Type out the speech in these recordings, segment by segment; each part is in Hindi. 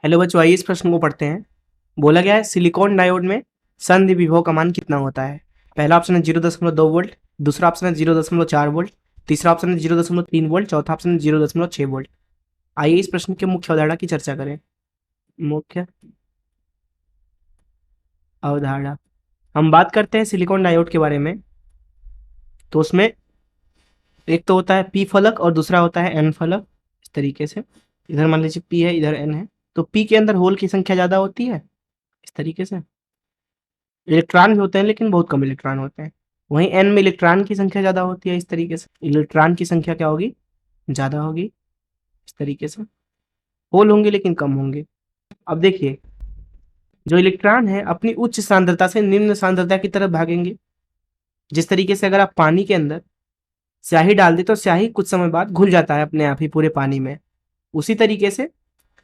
हेलो बच्चों, आइए इस प्रश्न को पढ़ते हैं। बोला गया है सिलिकॉन डायोड में संधि विभव का मान कितना होता है। पहला ऑप्शन है 0.2 वोल्ट, दूसरा ऑप्शन है 0.4 वोल्ट, तीसरा ऑप्शन है 0.3 वोल्ट, चौथा ऑप्शन है 0.6 वोल्ट। आइए इस प्रश्न के मुख्य अवधारणा की चर्चा करें। मुख्य अवधारणा, हम बात करते हैं सिलिकॉन डायोड के बारे में। तो उसमें एक तो होता है पी फलक और दूसरा होता है एन फलक। इस तरीके से इधर मान लीजिए पी है, इधर एन है। तो पी के अंदर होल की संख्या ज़्यादा होती है, इस तरीके से। इलेक्ट्रॉन भी होते हैं लेकिन बहुत कम इलेक्ट्रॉन होते हैं। वहीं एन में इलेक्ट्रॉन की संख्या ज़्यादा होती है, इस तरीके से इलेक्ट्रॉन की संख्या क्या होगी, ज़्यादा होगी। इस तरीके से होल होंगे लेकिन कम होंगे। अब देखिए, जो इलेक्ट्रॉन है अपनी उच्च सांद्रता से निम्न सांद्रता की तरफ भागेंगे। जिस तरीके से अगर आप पानी के अंदर स्याही डाल दें तो स्याही कुछ समय बाद घुल जाता है अपने आप ही पूरे पानी में। उसी तरीके से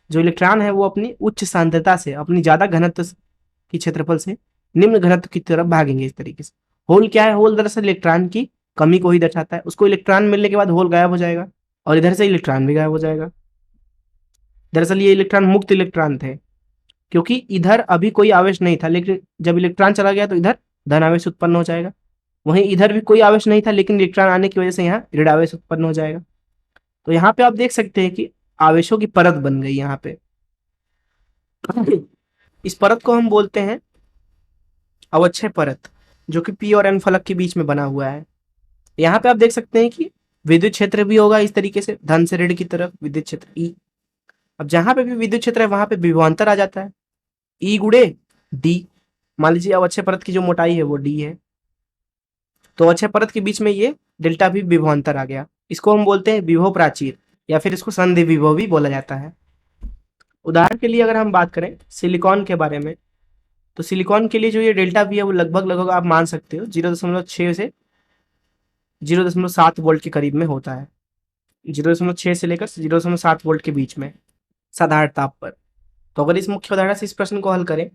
जो इलेक्ट्रॉन है वो अपनी उच्च सांद्रता से, अपनी ज़्यादा घनत्व की क्षेत्रफल से निम्न घनत्व की तरफ भागेंगे, इस तरीके से। होल क्या है, होल दरअसल इलेक्ट्रॉन की कमी को ही दर्शाता है। उसको इलेक्ट्रॉन मिलने के बाद होल गायब हो जाएगा और इधर से इलेक्ट्रॉन भी गायब हो जाएगा। दरअसल ये इलेक्ट्रॉन मुक्त इलेक्ट्रॉन थे, क्योंकि इधर अभी कोई आवेश नहीं था, लेकिन जब इलेक्ट्रॉन चला गया तो इधर धन आवेश उत्पन्न हो जाएगा। वहीं इधर भी कोई आवेश नहीं था, लेकिन इलेक्ट्रॉन आने की वजह से यहाँ ऋण आवेश उत्पन्न हो जाएगा। तो यहाँ पे आप देख सकते हैं कि आवेशों की परत बन गई यहाँ पे। इस परत को हम बोलते हैं अवक्षय परत, जो कि पी और एन फलक के बीच में बना हुआ है। यहाँ पे आप देख सकते हैं कि विद्युत क्षेत्र भी होगा इस तरीके से, धन से ऋण की तरफ विद्युत क्षेत्र ई। अब जहां पे भी विद्युत क्षेत्र है वहां पे विभवांतर आ जाता है, ई गुणे डी। मान लीजिए अवक्षय परत की जो मोटाई है वो डी है, तो अवक्षय परत के बीच में ये डेल्टा भी विभवांतर आ गया। इसको हम बोलते हैं विभव प्राचीर, या फिर इसको संधि विभव भी बोला जाता है। उदाहरण के लिए अगर हम बात करें सिलिकॉन के बारे में, तो सिलिकॉन के लिए जो ये डेल्टा वी है वो लगभग लगभग आप मान सकते हो 0.6 से 0.7 वोल्ट के करीब में होता है। 0.6 से लेकर 0.7 वोल्ट के बीच में साधारण ताप पर। तो अगर इस मुख्य उदाहरण से इस प्रश्न को हल करें,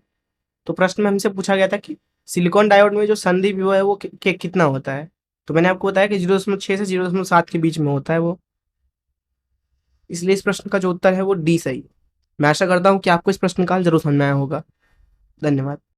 तो प्रश्न में हमसे पूछा गया था कि सिलिकॉन डायोड में जो संधि विभव है वो कितना होता है। तो मैंने आपको बताया कि 0.6 से 0.7 के बीच में होता है वो। इसलिए इस प्रश्न का जो उत्तर है वो डी सही। मैं आशा करता हूँ कि आपको इस प्रश्न का हल जरूर समझ में आया होगा। धन्यवाद।